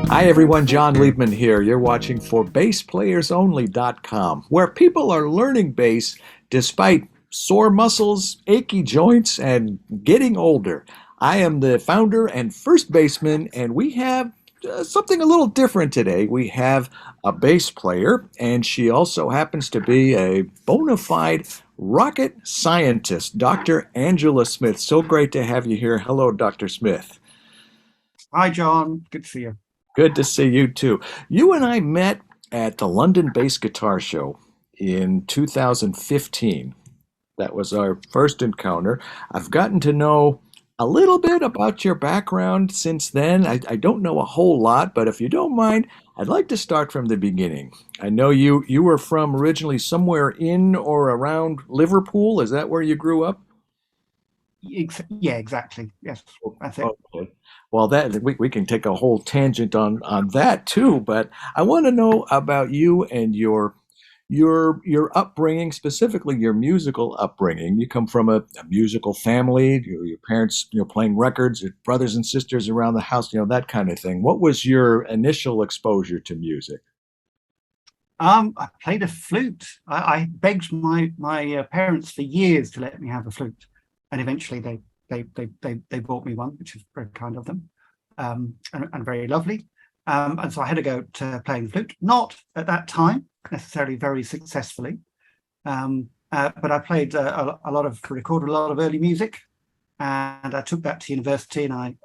Hi everyone, John Liebman here. You're watching ForBassPlayersOnly.com, where people are learning bass despite sore muscles, achy joints, and getting older. I am the founder and first baseman, and we have something a little different today. We have a bass player, and she also happens to be a bona fide rocket scientist, Dr. Angela Smith. So great to have you here. Hello, Dr. Smith. Hi, John. Good to see you. Good to see you too. You and I met at the London Bass Guitar Show in 2015. That was our first encounter. I've gotten to know a little bit about your background since then. I don't know a whole lot, but if you don't mind, I'd like to start from the beginning. I know you were from originally somewhere in or around Liverpool. Is that where you grew up? Yeah, exactly. Yes, that's it. Okay. Well, that we can take a whole tangent on that too, but I want to know about you and your upbringing, specifically your musical upbringing. You come from a musical family, your parents, playing records, your brothers and sisters around the house, that kind of thing. What was your initial exposure to music? I played a flute. I begged my parents for years to let me have a flute, and eventually they bought me one, which is very kind of them, and very lovely. And so I had to go to playing the flute, not at that time necessarily very successfully, but I played a lot of recorded a lot of early music, and I took that to university, and I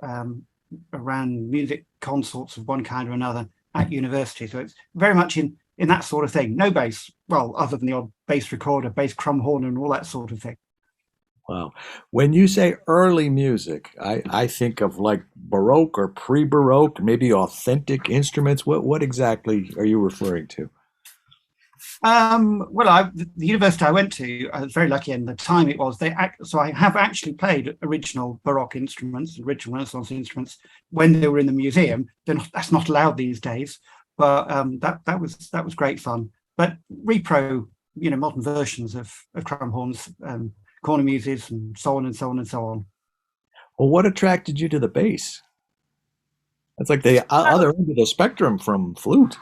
ran music consorts of one kind or another at university. So it's very much in that sort of thing. No bass, well, other than the odd bass recorder, bass crumb horn, and all that sort of thing. Wow. When you say early music, I think of like Baroque or pre-Baroque, maybe authentic instruments. What exactly are you referring to? Well, the university I went to, I was very lucky, and the time it was so I have actually played original Baroque instruments, original Renaissance instruments when they were in the museum. That's not allowed these days, but that was great fun. But repro, modern versions of crumb horns, cornemuses, and so on and so on and so on. Well, what attracted you to the bass? That's like the other end of the spectrum from flute.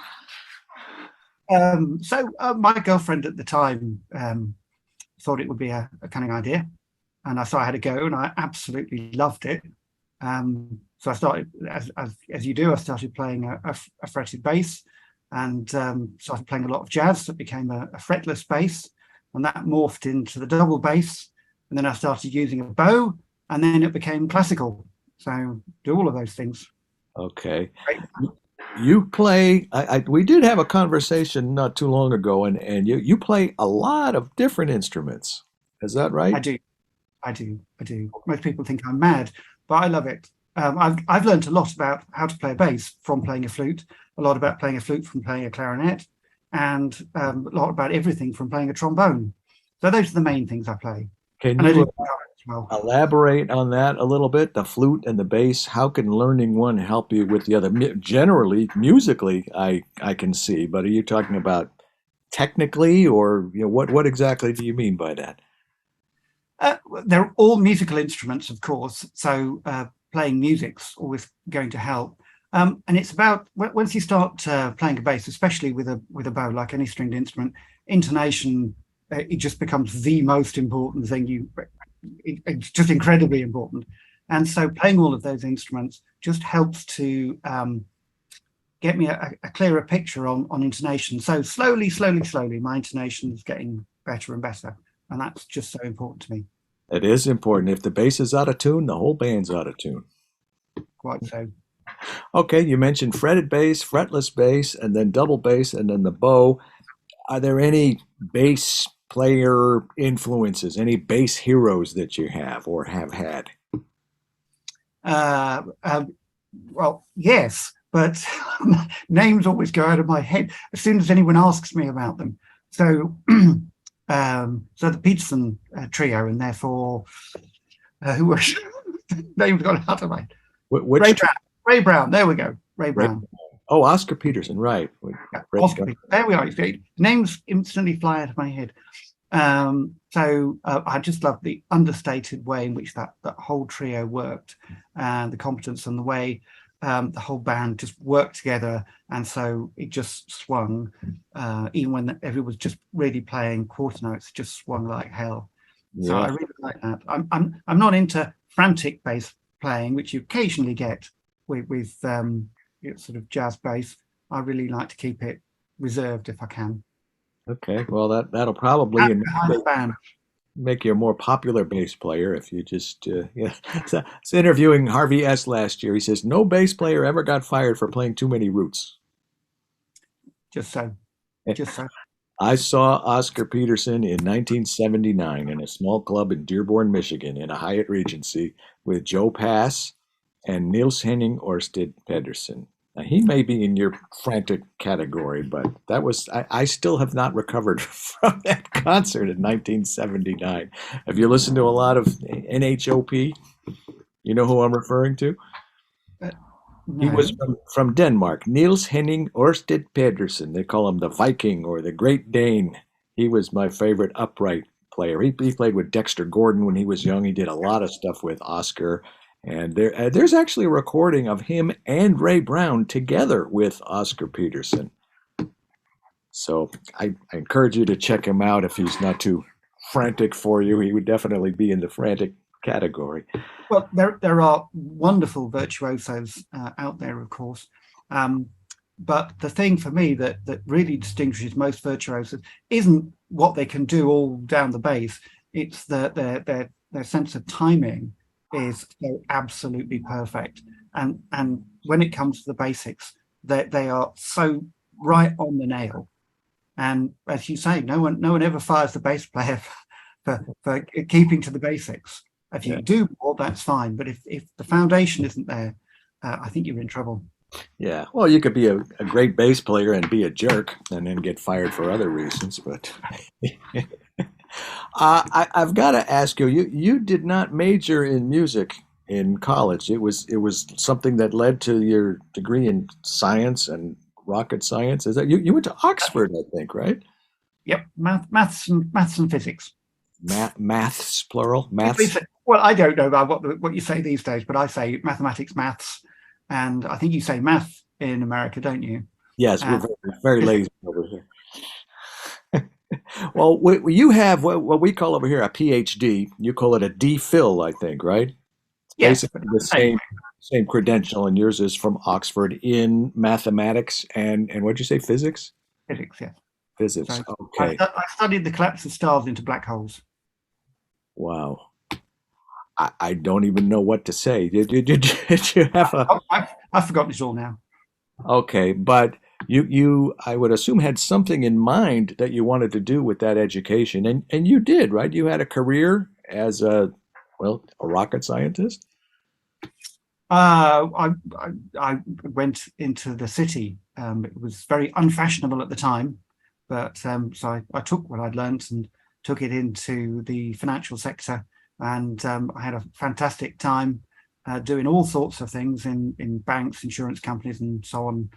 My girlfriend at the time thought it would be a cunning idea, and I saw I had to go, and I absolutely loved it. So I started, as you do, I started playing a fretted bass, and started playing a lot of jazz. That became a fretless bass, and that morphed into the double bass, and then I started using a bow, and then it became classical. So do all of those things. Okay. You play, we did have a conversation not too long ago, and you play a lot of different instruments. Is that I right? do, I do. Most people think I'm mad, but I love it. I've learned a lot about how to play a bass from playing a flute, a lot about playing a flute from playing a clarinet, and a lot about everything from playing a trombone. So those are the main things I play, Can and I do you guitar as well. elaborate on that a little bit? The flute and the bass, how can learning one help you with the other? Generally, musically, I can see, but are you talking about technically, or what exactly do you mean by that? They're all musical instruments, of course, so playing music's always going to help. And it's about once you start playing a bass, especially with a bow, like any stringed instrument, intonation, it just becomes the most important thing. It's just incredibly important. And so playing all of those instruments just helps to get me a clearer picture on intonation. So slowly, my intonation is getting better and better, and that's just so important to me. It is important. If the bass is out of tune, the whole band's out of tune. Quite so. Okay, you mentioned fretted bass, fretless bass, and then double bass, and then the bow. Are there any bass player influences, any bass heroes that you have or have had? Uh, um, well, yes, but names always go out of my head as soon as anyone asks me about them. So, so the Peterson trio, and therefore, who was names got out of my head. Ray Which? Brown. Ray Brown. There we go. Ray Right. Brown. Oh, Oscar Peterson, right. Yeah, Great Oscar guy. Peterson. There we are. Names instantly fly out of my head. I just loved the understated way in which that whole trio worked, and the competence and the way the whole band just worked together, and so it just swung, even when everyone was just really playing quarter notes, just swung like hell. So Yeah. I really like that. I'm not into frantic bass playing, which you occasionally get with sort of jazz bass. I really like to keep it reserved if I can. Okay. Well, that'll probably And behind the band. make you a more popular bass player if you just yeah. So, I was interviewing Harvey S. last year. He says no bass player ever got fired for playing too many roots. Just so, just so. I saw Oscar Peterson in 1979 in a small club in Dearborn, Michigan, in a Hyatt Regency with Joe Pass and Niels Henning Orsted Pedersen. Now, he may be in your frantic category, but I still have not recovered from that concert in 1979. Have you listened to a lot of NHOP? You know who I'm referring to? Uh, He was no, from Denmark, Niels Henning Orsted Pedersen. They call him the Viking or the Great Dane. He was my favorite upright player. He played with Dexter Gordon when he was young. He did a lot of stuff with Oscar. And there's actually a recording of him and Ray Brown together with Oscar Peterson. So I encourage you to check him out if he's not too frantic for you. He would definitely be in the frantic category. well, there are wonderful virtuosos out there, of course. But the thing for me that really distinguishes most virtuosos isn't what they can do all down the bass. It's their sense of timing is so absolutely perfect. And when it comes to the basics, they are so right on the nail. And as you say, no one ever fires the bass player for keeping to the basics. If you Yeah. do more, that's fine. But if the foundation isn't there, I think you're in trouble. Yeah, well, you could be a great bass player and be a jerk and then get fired for other reasons. But I've got to ask you, you did not major in music in college. It was something that led to your degree in science and rocket science. Is that you went to Oxford, I think, right? Yep, maths and physics. Maths, plural, We maths. say- Well, I don't know about what you say these days, but I say mathematics, maths, and I think you say math in America, don't you? Yes, we're And very physics. lazy over here. Well, you have what we call over here a PhD. You call it a DPhil, I think, right? Yes, but Basically the hey, same credential, and yours is from Oxford in mathematics and what'd you say, physics? physics, yes. Physics. So Okay. I studied the collapse of stars into black holes. Wow. I don't even know what to say. Did you have a Oh, I've forgotten it all now. okay, but you I would assume had something in mind that you wanted to do with that education, and you did, right? You had a career as a rocket scientist. I went into the city. It was very unfashionable at the time, but so I took what I'd learnt and took it into the financial sector, and I had a fantastic time doing all sorts of things in banks, insurance companies, and so on.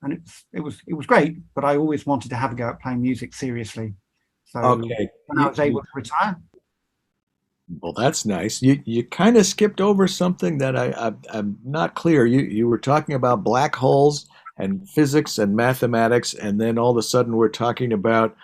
And it was great, but I always wanted to have a go at playing music seriously. So Okay. when I was able to retire, Well, that's nice. You kind of skipped over something that I'm not clear. You were talking about black holes and physics and mathematics, and then all of a sudden we're talking about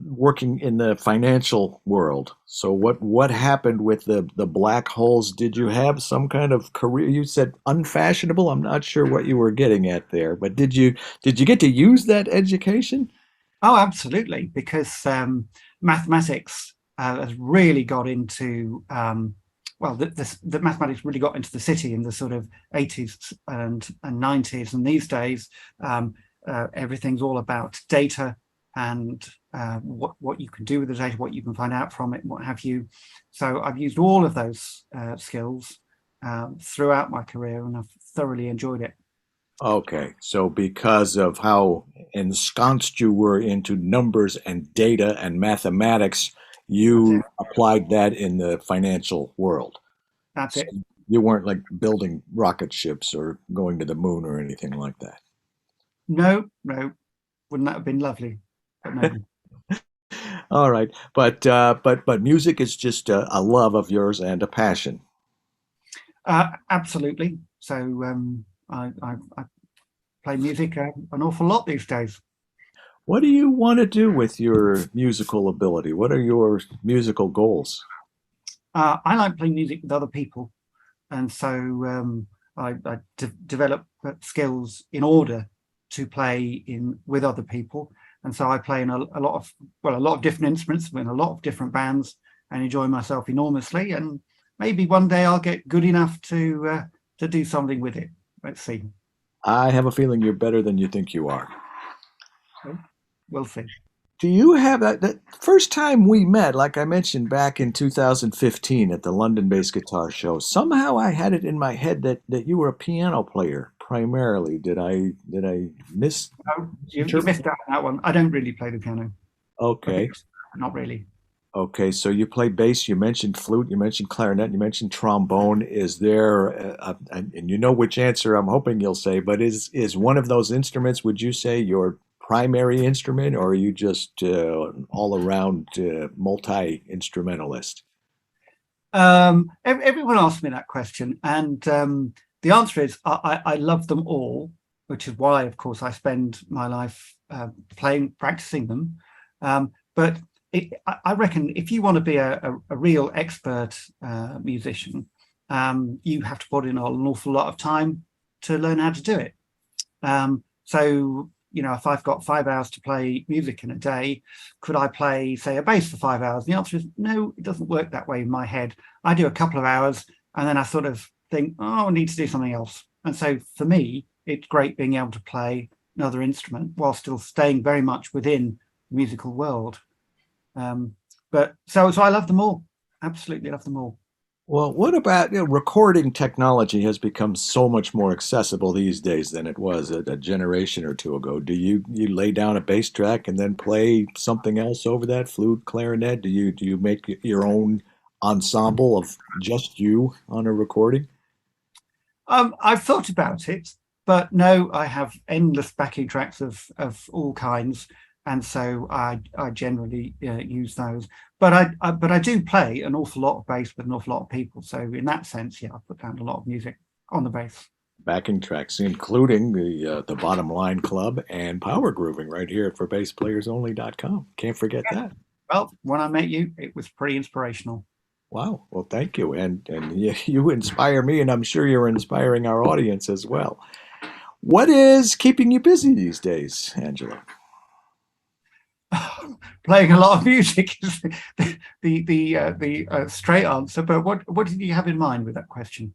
working in the financial world. So what happened with the black holes? Did you have some kind of career? You said unfashionable. I'm not sure what you were getting at there, but did you get to use that education? oh, absolutely, because mathematics has really got into well, the mathematics really got into the city in the sort of 80s and 90s, and these days everything's all about data and what you can do with the data, what you can find out from it, what have you. So I've used all of those skills throughout my career, and I've thoroughly enjoyed it. Okay, so because of how ensconced you were into numbers and data and mathematics, That's you it. applied that in the financial world. That's So it. you weren't like building rocket ships or going to the moon or anything like No, no, wouldn't that have been lovely? But no. that. All right, but music is just a love of yours and a passion. Absolutely. So I play music an awful lot these days. What do you want to do with your musical ability? What are your musical goals? I like playing music with other people, and so I develop skills in order to play in with other people. And so I play in a lot of a lot of different instruments in a lot of different bands and enjoy myself enormously. And maybe one day I'll get good enough to do something with it. Let's see. I have a feeling you're better than you think you are. So we'll see. Do you have that first time we met, like I mentioned back in 2015 at the London Bass Guitar Show? Somehow I had it in my head that you were a piano player primarily. Did I No, you misinterpret? missed out on that one. I don't really play the piano. A bit, Okay. not really. Okay, so you play bass, you mentioned flute, you mentioned clarinet, you mentioned trombone. Is there, and you know which answer I'm hoping you'll say, but is one of those instruments, would you say, your primary instrument, or are you just all around multi-instrumentalist? Everyone asks me that question, and the answer is I love them all, which is why, of course, I spend my life practicing them. But I reckon if you want to be a real expert musician, you have to put in an awful lot of time to learn how to do it. So, if I've got 5 hours to play music in a day, could I play, say, a bass for 5 hours? The answer is no, it doesn't work that way in my head. I do a couple of hours and then I sort of think, oh, I need to do something else. And so for me, it's great being able to play another instrument while still staying very much within the musical world. But so I love them all. Absolutely love them all. Well, what about, recording technology has become so much more accessible these days than it was a generation or two ago. Do you lay down a bass track and then play something else over that, flute, clarinet? Do you make your own ensemble of just you on a recording? I've thought about it, but no, I have endless backing tracks of all kinds, and so I generally use those. But I do play an awful lot of bass with an awful lot of people. So in that sense, yeah, I put down a lot of music on the bass. Backing tracks, including the Bottom Line Club and Power Grooving right here at ForBassPlayersOnly.com. Can't forget that. Well, when I met you, it was pretty inspirational. Wow. Well, thank you. And you inspire me, and I'm sure you're inspiring our audience as well. What is keeping you busy these days, Angela? Playing a lot of music is the straight answer. But what did you have in mind with that question?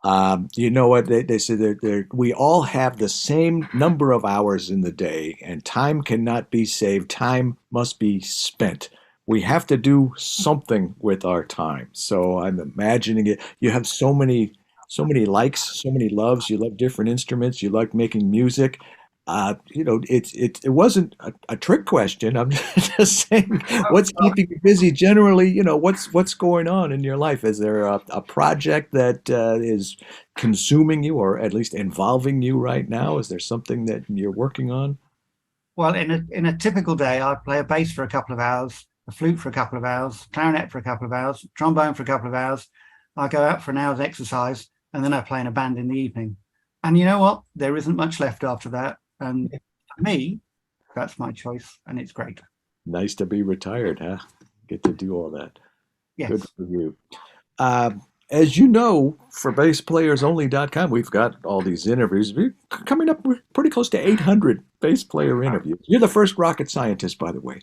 You know what? They say we all have the same number of hours in the day, and time cannot be saved. Time must be spent. We have to do something with our time. So I'm imagining it. You have so many likes, so many loves. You love different instruments. You like making music. It wasn't a trick question. I'm just saying, what's keeping you busy generally? What's going on in your life? Is there a project that is consuming you, or at least involving you right now? Is there something that you're working on? Well, in a typical day, I play a bass for a couple of hours, a flute for a couple of hours, clarinet for a couple of hours, trombone for a couple of hours. I go out for an hour's exercise, and then I play in a band in the evening. And you know what? There isn't much left after that. And for me, that's my choice, and it's great. Nice to be retired, huh? Get to do all that. Good Yes. for you. Uh, as you know, for BassPlayersOnly.com, we've got all these interviews. We're coming up pretty close to 800 bass player interviews. You're the first rocket scientist, by the way.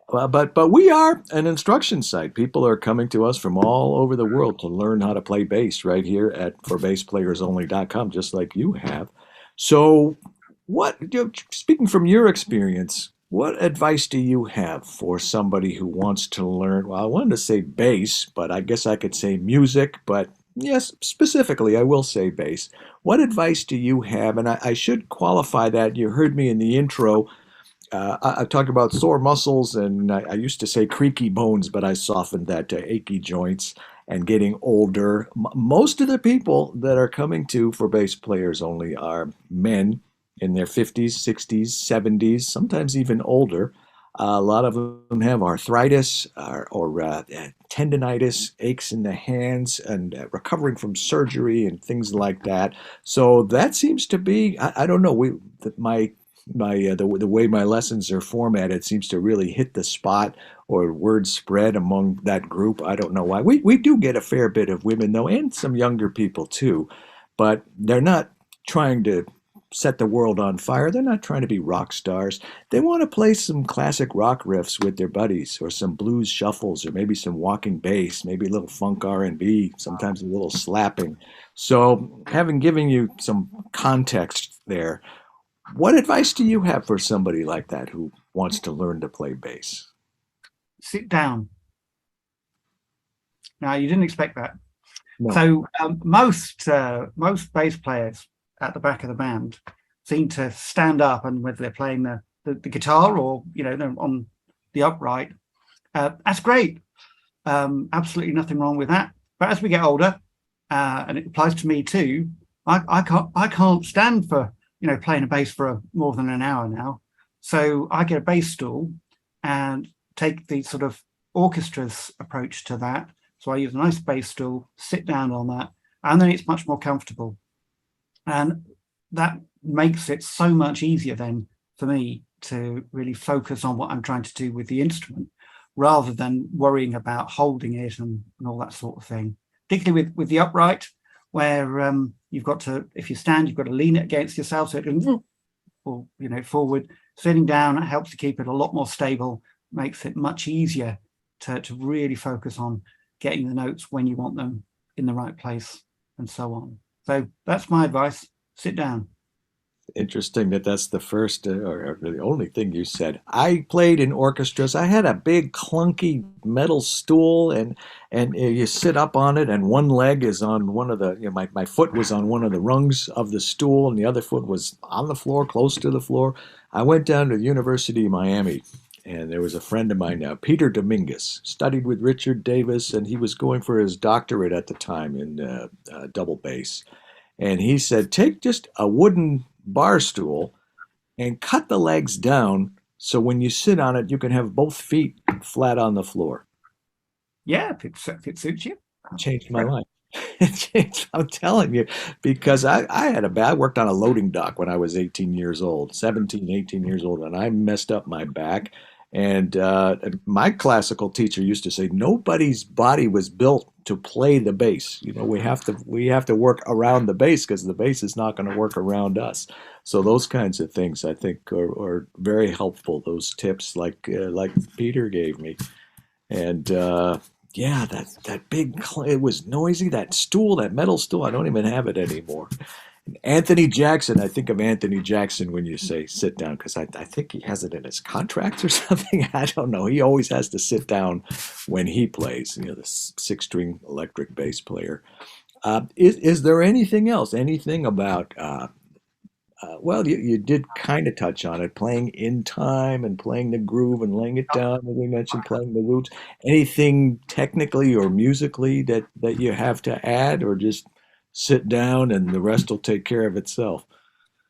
But we are an instruction site. People are coming to us from all over the world to learn how to play bass right here at ForBassPlayersOnly.com, just like you have. So, speaking from your experience, what advice do you have for somebody who wants to learn? Well, I wanted to say bass, but I guess I could say music. But yes, specifically, I will say bass. What advice do you have? And I should qualify that. You heard me in the intro. I talked about sore muscles, and I used to say creaky bones, but I softened that to achy joints and getting older. Most of the people that are coming to for bass players only are men in their 50s, 60s, 70s, sometimes even older. A lot of them have arthritis or tendonitis, aches in the hands, and recovering from surgery and things like that. So that seems to be, I don't know, the way my lessons are formatted seems to really hit the spot or word spread among that group. I don't know why. We do get a fair bit of women though, and some younger people too, but they're not trying to set the world on fire. They're not trying to be rock stars. They want to play some classic rock riffs with their buddies, or some blues shuffles, or maybe some walking bass, maybe a little funk R&B, sometimes a little slapping. So, having given you some context there, what advice do you have for somebody like that who wants to learn to play bass? Sit down. Now, you didn't expect that. No. So most bass players at the back of the band seem to stand up, and whether they're playing the guitar or they're on the upright, that's great. Absolutely nothing wrong with that. But as we get older, and it applies to me too, I can't stand for playing a bass for more than an hour now. So I get a bass stool and take the sort of orchestra's approach to that. So I use a nice bass stool, sit down on that, and then it's much more comfortable. And that makes it so much easier then for me to really focus on what I'm trying to do with the instrument, rather than worrying about holding it and all that sort of thing. Particularly with the upright, where you've got to, if you stand, you've got to lean it against yourself so it can, or forward. Sitting down, it helps to keep it a lot more stable, makes it much easier to really focus on getting the notes when you want them in the right place, and so on. So that's my advice. Sit down. Interesting that that's the first or the only thing you said. I played in orchestras. I had a big clunky metal stool, and you sit up on it, and one leg is on one of the, my foot was on one of the rungs of the stool, and the other foot was on the floor, close to the floor. I went down to the University of Miami, and there was a friend of mine now, Peter Dominguez, studied with Richard Davis, and he was going for his doctorate at the time in double bass. And he said, take just a wooden bar stool and cut the legs down so when you sit on it, you can have both feet flat on the floor. Yeah, if it suits you. Changed my life. It changed, I'm telling you, because I worked on a loading dock when I was 18 years old, 17, 18 years old, and I messed up my back. And my classical teacher used to say, nobody's body was built to play the bass. We have to work around the bass because the bass is not going to work around us. So those kinds of things I think are very helpful. Those tips like Peter gave me. And yeah, that big, it was noisy. That stool, that metal stool, I don't even have it anymore. Anthony Jackson, I think of Anthony Jackson when you say sit down, because I think he has it in his contracts or something. I don't know. He always has to sit down when he plays, the six-string electric bass player. Is there anything else? Anything about well, you did kind of touch on it, playing in time and playing the groove and laying it down, as we mentioned, playing the roots. Anything technically or musically that you have to add, or just sit down and the rest will take care of itself?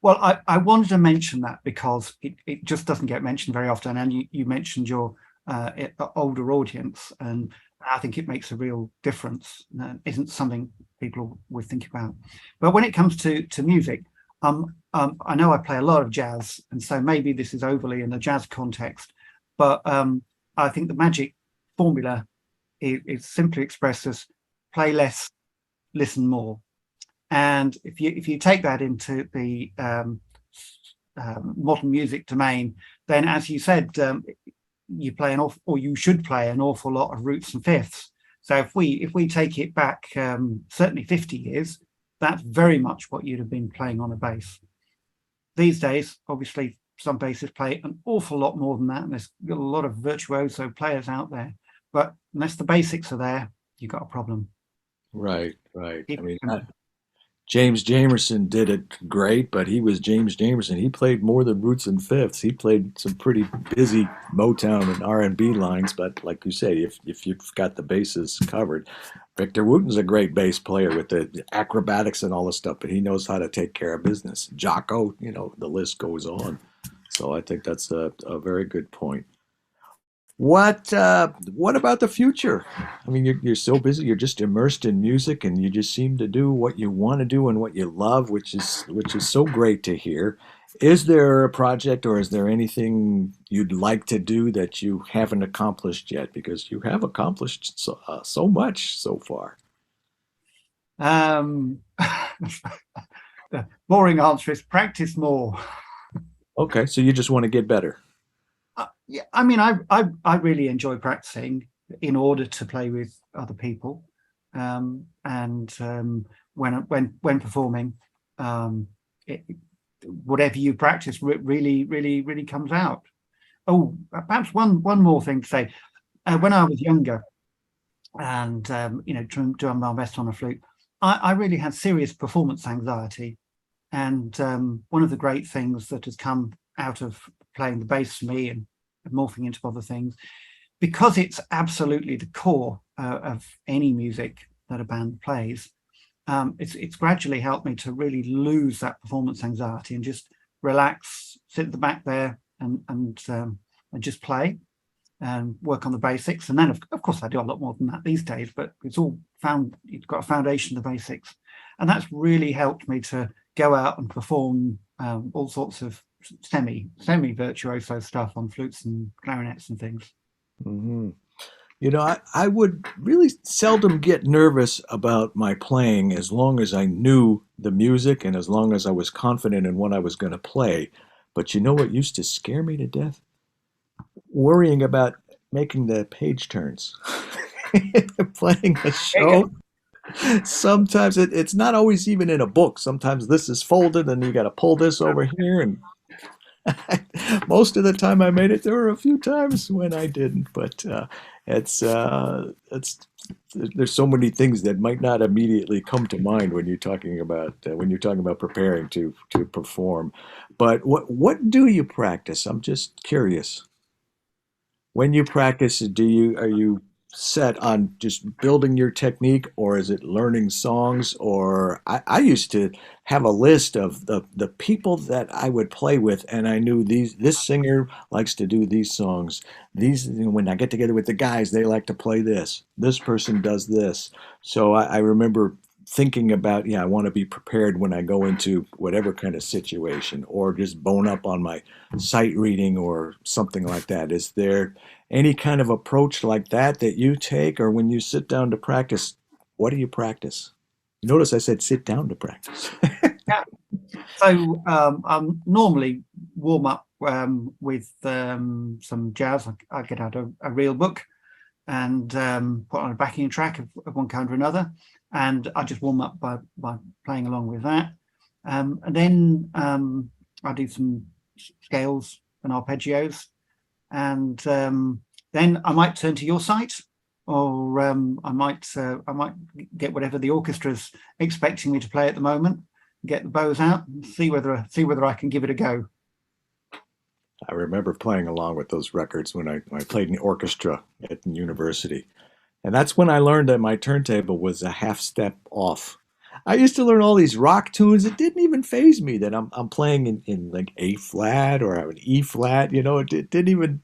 Well, I wanted to mention that because it just doesn't get mentioned very often. And you mentioned your older audience, and I think it makes a real difference. Isn't something people would think about. But when it comes to music, I know I play a lot of jazz, and so maybe this is overly in the jazz context, but I think the magic formula is simply expressed as play less, listen more. And if you take that into the modern music domain, then as you said, you play or you should play an awful lot of roots and fifths. So if we take it back certainly 50 years, that's very much what you'd have been playing on a bass. These days, obviously, some basses play an awful lot more than that, and there's a lot of virtuoso players out there. But unless the basics are there, you've got a problem. Right, right. I mean, It- James Jamerson did it great, but he was James Jamerson. He played more than roots and fifths. He played some pretty busy Motown and R&B lines, but like you say, if you've got the bases covered, Victor Wooten's a great bass player with the acrobatics and all the stuff, but he knows how to take care of business. Jocko, the list goes on. So I think that's a very good point. What about the future? I mean, you're so busy. You're just immersed in music, and you just seem to do what you want to do and what you love, which is so great to hear. Is there a project, or is there anything you'd like to do that you haven't accomplished yet? Because you have accomplished so much so far. Um, the boring answer is practice more. Okay, so you just want to get better. Yeah, I mean, I really enjoy practicing in order to play with other people, and when performing, um, it, whatever you practice really comes out. Oh, perhaps one more thing to say. When I was younger, and doing my best on a flute, I really had serious performance anxiety. And one of the great things that has come out of playing the bass for me and morphing into other things, because it's absolutely the core of any music that a band plays, it's gradually helped me to really lose that performance anxiety and just relax, sit at the back there and just play and work on the basics. And then, of course, I do a lot more than that these days, but it's got a foundation of the basics. And that's really helped me to go out and perform all sorts of semi virtuoso stuff on flutes and clarinets and things. Hmm. I would really seldom get nervous about my playing as long as I knew the music and as long as I was confident in what I was going to play. But you know what used to scare me to death? Worrying about making the page turns. Playing a There you show. Sometimes it's not always even in a book. Sometimes this is folded and you got to pull this over here. And most of the time I made it. There were a few times when I didn't, but it's there's so many things that might not immediately come to mind when you're talking about preparing to perform. But what do you practice? I'm just curious. When you practice, are you set on just building your technique, or is it learning songs? Or I used to have a list of the people that I would play with, and I knew this singer likes to do these songs. When I get together with the guys, they like to play this. This person does this. So I remember thinking about, yeah, I want to be prepared when I go into whatever kind of situation, or just bone up on my sight reading or something like that. Is there any kind of approach like that you take, or when you sit down to practice, what do you practice? Notice I said sit down to practice. go. So normally warm up with some jazz. I get out a real book and put on a backing track of one kind or another, and I just warm up by playing along with that. And then I do some scales and arpeggios, and then I might turn to your site, or I might get whatever the orchestra's expecting me to play at the moment, get the bows out, and see whether I can give it a go. I remember playing along with those records when I played in the orchestra at the university. And that's when I learned that my turntable was a half step off. I used to learn all these rock tunes. It didn't even phase me that I'm playing in like A flat or an E flat. It didn't even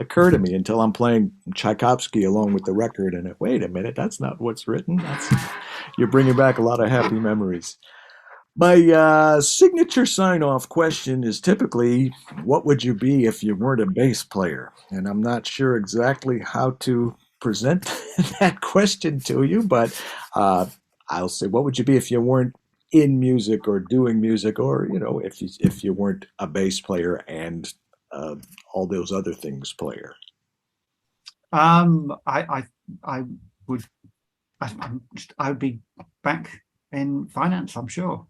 occur to me until I'm playing Tchaikovsky along with the record. And wait a minute, that's not what's written. You're bringing back a lot of happy memories. My signature sign off question is typically, what would you be if you weren't a bass player? And I'm not sure exactly how to present that question to you, but uh, I'll say, what would you be if you weren't in music or doing music, or if you weren't a bass player and all those other things player? I would I would be back in finance, I'm sure.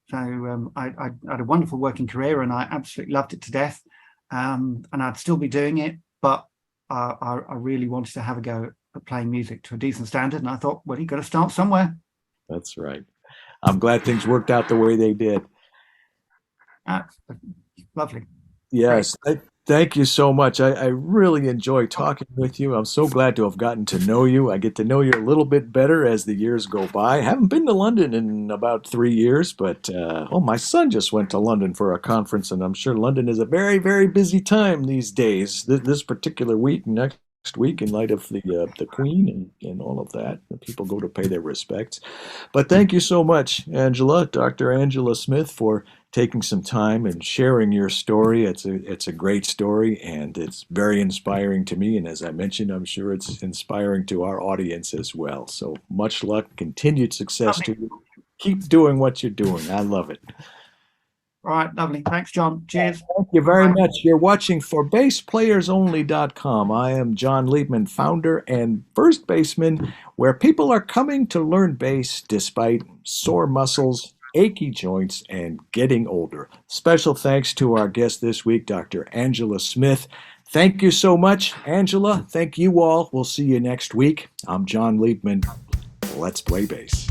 So I had a wonderful working career, and I absolutely loved it to death. And I'd still be doing it, but I really wanted to have a go at playing music to a decent standard. And I thought, well, you've got to start somewhere. That's right. I'm glad things worked out the way they did. Ah, lovely, great. Yes. Thank you so much. I really enjoy talking with you. I'm so glad to have gotten to know you. I get to know you a little bit better as the years go by. I haven't been to London in about 3 years, but oh, my son just went to London for a conference, and I'm sure London is a very, very busy time these days. This particular week, next week, in light of the Queen and all of that, the people go to pay their respects. But thank you so much, Angela, Dr. Angela Smith, for taking some time and sharing your story. It's a great story and it's very inspiring to me. And as I mentioned, I'm sure it's inspiring to our audience as well. So much luck, continued success Lovely. to you. Keep doing what you're doing. I love it. All right, lovely. Thanks, John. Cheers. Thank you very Bye. much. You're watching ForBassPlayersOnly.com. I am John Liebman, founder and first baseman, where people are coming to learn bass despite sore muscles, achy joints, and getting older. Special thanks to our guest this week, Dr. Angela Smith. Thank you so much, Angela. Thank you all. We'll see you next week. I'm John Liebman. Let's play bass.